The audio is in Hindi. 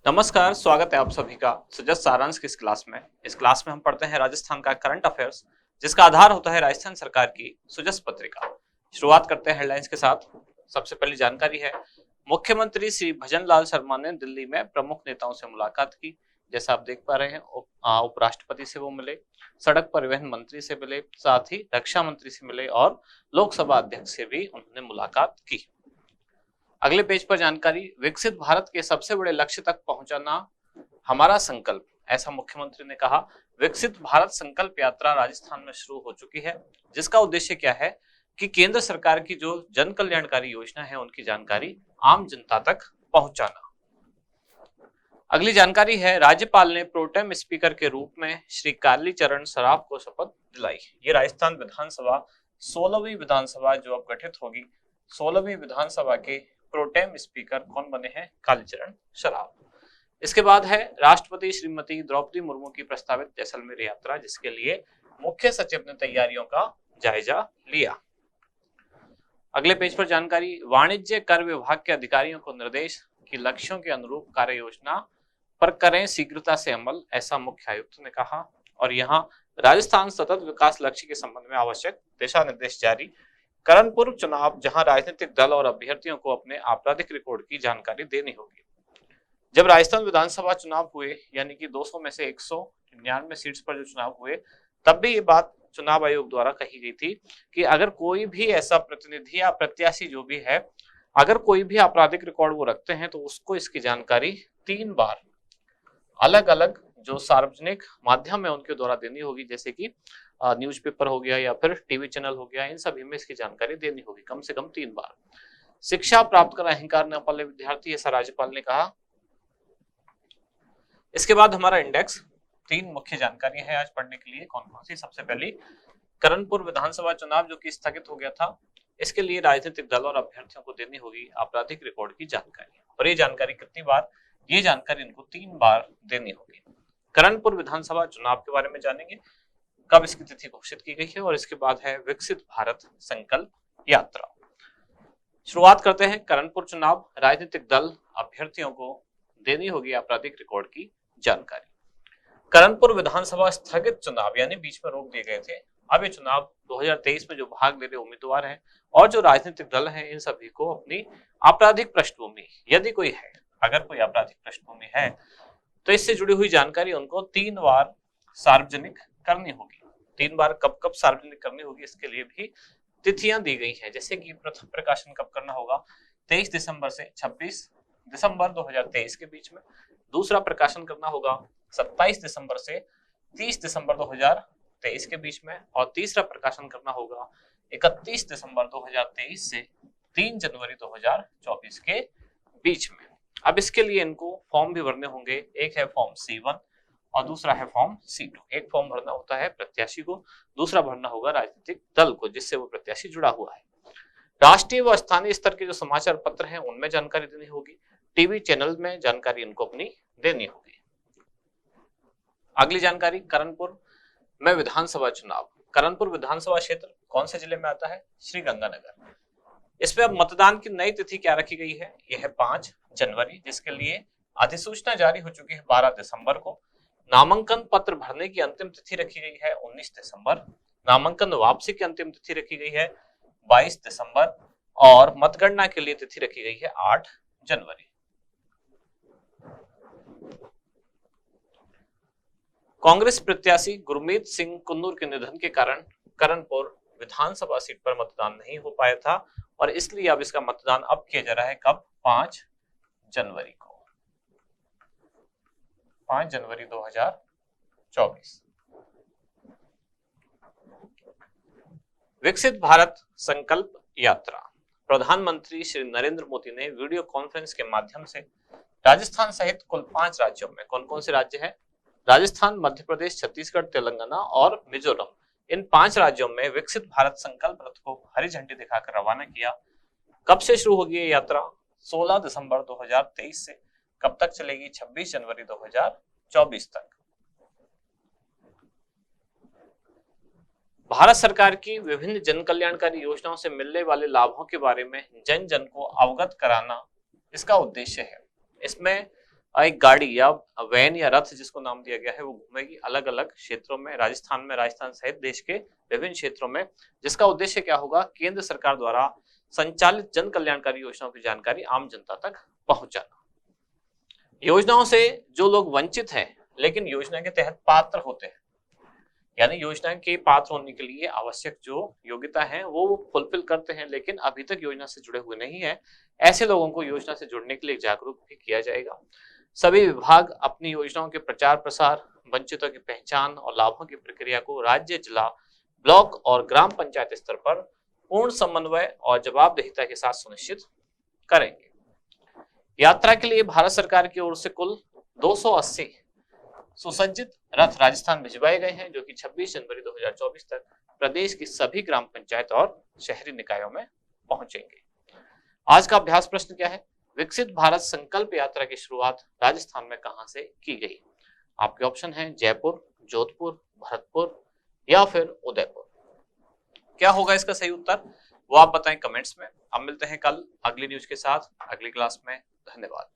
नमस्कार, स्वागत है आप सभी का सुजस सारांश की इस क्लास में। इस क्लास में हम पढ़ते हैं राजस्थान का करंट अफेयर्स, जिसका आधार होता है राजस्थान सरकार की सुजस पत्रिका। शुरुआत करते हैं हेडलाइंस के साथ। सबसे पहली जानकारी है, मुख्यमंत्री श्री भजन लाल शर्मा ने दिल्ली में प्रमुख नेताओं से मुलाकात की। जैसा आप देख पा रहे हैं, उपराष्ट्रपति से वो मिले, सड़क परिवहन मंत्री से मिले, साथ ही रक्षा मंत्री से मिले और लोकसभा अध्यक्ष से भी उन्होंने मुलाकात की। अगले पेज पर जानकारी, विकसित भारत के सबसे बड़े लक्ष्य तक पहुंचाना हमारा संकल्प, ऐसा मुख्यमंत्री ने कहा। विकसित भारत संकल्प यात्रा राजस्थान में शुरू हो चुकी है, जिसका उद्देश्य क्या है कि केंद्र सरकार की जो जन कल्याणकारी योजना है उनकी जानकारी आम जनता तक पहुंचाना। अगली जानकारी है, राज्यपाल ने प्रोटेम स्पीकर के रूप में श्री कालीचरण सराफ को शपथ दिलाई। ये राजस्थान विधानसभा 16वीं विधानसभा जो अब गठित होगी, 16वीं विधानसभा के प्रोटेम स्पीकर कौन बने हैं? कालीचरण सराफ। इसके बाद है, राष्ट्रपति श्रीमती द्रौपदी मुर्मू की प्रस्तावित जैसलमेर यात्रा, जिसके लिए मुख्य सचिव ने तैयारियों का जायजा लिया। अगले पेज पर जानकारी, वाणिज्य कर विभाग के अधिकारियों को निर्देश कि लक्ष्यों के अनुरूप कार्य योजना पर करें शीघ्रता से अमल, ऐसा मुख्य आयुक्त ने कहा। और यहाँ राजस्थान सतत विकास लक्ष्य के संबंध में आवश्यक दिशा निर्देश जारी। करणपुर चुनाव, जहां राजनीतिक दल और अभ्यर्थियों को अपने आपराधिक रिकॉर्ड की जानकारी देनी होगी। जब राजस्थान विधानसभा चुनाव हुए, यानी कि 200 में से 199 सीट्स पर जो चुनाव हुए, तब भी ये बात चुनाव आयोग द्वारा कही गई थी कि अगर कोई भी ऐसा प्रतिनिधि या प्रत्याशी जो भी है, अगर कोई भी आपराधिक रिकॉर्ड वो रखते हैं तो उसको इसकी जानकारी 3 बार अलग अलग जो सार्वजनिक माध्यम है उनके द्वारा देनी होगी, जैसे कि न्यूज़पेपर हो गया या फिर टीवी चैनल हो गया, इन सभी में इसकी जानकारी देनी होगी कम से कम 3 बार। शिक्षा प्राप्त कर अहंकार न पाले विद्यार्थी, ऐसा राज्यपाल ने कहा। इसके बाद हमारा इंडेक्स, 3 मुख्य जानकारियां हैं आज पढ़ने के लिए। कौन कौन सी? सबसे पहली, करणपुर विधानसभा चुनाव जो कि स्थगित हो गया था, इसके लिए राजनीतिक दल और अभ्यर्थियों को देनी होगी आपराधिक रिकॉर्ड की जानकारी। और ये जानकारी कितनी बार? ये जानकारी इनको 3 बार देनी होगी। करणपुर विधानसभा चुनाव के बारे में जानेंगे, कब इसकी तिथि घोषित की गई है। और इसके बाद है विकसित भारत संकल्प यात्रा। शुरुआत करते हैं, करणपुर चुनाव, राजनीतिक दल अभ्यर्थियों को देनी होगी आपराधिक रिकॉर्ड की जानकारी। करणपुर विधानसभा स्थगित चुनाव, यानी बीच में रोक दिए गए थे। अब ये चुनाव 2023 में जो भाग ले रहे उम्मीदवार हैं और जो राजनीतिक दल हैं, इन सभी को अपनी आपराधिक पृष्ठभूमि, यदि कोई है, अगर कोई आपराधिक पृष्ठभूमि है, तो इससे जुड़ी हुई जानकारी उनको 3 बार सार्वजनिक करनी होगी। 3 बार कब कब सार्वजनिक करनी होगी, इसके लिए भी तिथियां दी गई हैं। जैसे कि प्रथम प्रकाशन कब करना होगा? 23 दिसंबर से 26 दिसंबर 2023 के बीच में। दूसरा प्रकाशन करना होगा 27 दिसंबर से 30 दिसंबर 2023 के बीच में। और तीसरा प्रकाशन करना होगा 31 दिसंबर 2023 से 3 जनवरी 2024 के बीच में। अब इसके लिए इनको फॉर्म भी भरने होंगे। एक है फॉर्म C1 और दूसरा है फॉर्म C2। एक फॉर्म भरना होता है प्रत्याशी को, दूसरा भरना होगा राजनीतिक दल को जिससे वो प्रत्याशी जुड़ा हुआ है। राष्ट्रीय व स्थानीय स्तर के जो समाचार पत्र हैं उनमें जानकारी देनी होगी। टीवी चैनल में जानकारी इनको अपनी देनी होगी। अगली जानकारी, करणपुर में विधानसभा चुनाव। करणपुर विधानसभा क्षेत्र कौन से जिले में आता है? श्रीगंगानगर। इसमें अब मतदान की नई तिथि क्या रखी गई है? यह है 5 जनवरी, जिसके लिए अधिसूचना जारी हो चुकी है 12 दिसंबर को। नामांकन पत्र भरने की अंतिम तिथि रखी गई है 19 दिसंबर। नामांकन वापसी की अंतिम तिथि रखी गई है 22 दिसंबर और मतगणना के लिए तिथि रखी गई है 8 जनवरी। कांग्रेस प्रत्याशी गुरमीत सिंह कुन्नूर के निधन के कारण करणपुर विधानसभा सीट पर मतदान नहीं हो पाया था और इसलिए अब इसका मतदान अब किया जा रहा है कब? 5 जनवरी को। 5 जनवरी 2024। विकसित भारत संकल्प यात्रा। प्रधानमंत्री श्री नरेंद्र मोदी ने वीडियो कॉन्फ्रेंस के माध्यम से राजस्थान सहित कुल 5 राज्यों में, कौन कौन से राज्य हैं? राजस्थान, मध्य प्रदेश, छत्तीसगढ़, तेलंगाना और मिजोरम, इन 5 राज्यों में विकसित भारत संकल्प रथ को हरी झंडी दिखाकर रवाना किया। कब से शुरू होगी ये यात्रा? 16 दिसंबर 2023 से। कब तक चलेगी? 26 जनवरी 2024 तक। भारत सरकार की विभिन्न जन कल्याणकारी योजनाओं से मिलने वाले लाभों के बारे में जन जन को अवगत कराना इसका उद्देश्य है। इसमें एक गाड़ी या वैन या रथ जिसको नाम दिया गया है वो घूमेगी अलग अलग क्षेत्रों में, राजस्थान सहित देश के विभिन्न क्षेत्रों में, जिसका उद्देश्य क्या होगा, केंद्र सरकार द्वारा संचालित जन कल्याणकारी योजनाओं की जानकारी आम जनता तक पहुंचाना। योजनाओं से जो लोग वंचित हैं लेकिन योजना के तहत पात्र होते हैं, यानी योजना के पात्र होने के लिए आवश्यक जो योग्यता है वो फुलफिल करते हैं लेकिन अभी तक योजना से जुड़े हुए नहीं है, ऐसे लोगों को योजना से जुड़ने के लिए जागरूक भी किया जाएगा। सभी विभाग अपनी योजनाओं के प्रचार प्रसार, वंचितों की पहचान और लाभों की प्रक्रिया को राज्य, जिला, ब्लॉक और ग्राम पंचायत स्तर पर पूर्ण समन्वय और जवाबदेहिता के साथ सुनिश्चित करेंगे। यात्रा के लिए भारत सरकार की ओर से कुल 280 सुसज्जित रथ राजस्थान भिजवाए गए हैं, जो कि 26 जनवरी 2024 तक प्रदेश की सभी ग्राम पंचायत और शहरी निकायों में पहुंचेंगे। आज का अभ्यास प्रश्न क्या है, विकसित भारत संकल्प यात्रा की शुरुआत राजस्थान में कहां से की गई? आपके ऑप्शन हैं जयपुर, जोधपुर, भरतपुर या फिर उदयपुर। क्या होगा इसका सही उत्तर, वो आप बताएं कमेंट्स में। अब मिलते हैं कल अगली न्यूज के साथ अगली क्लास में। धन्यवाद।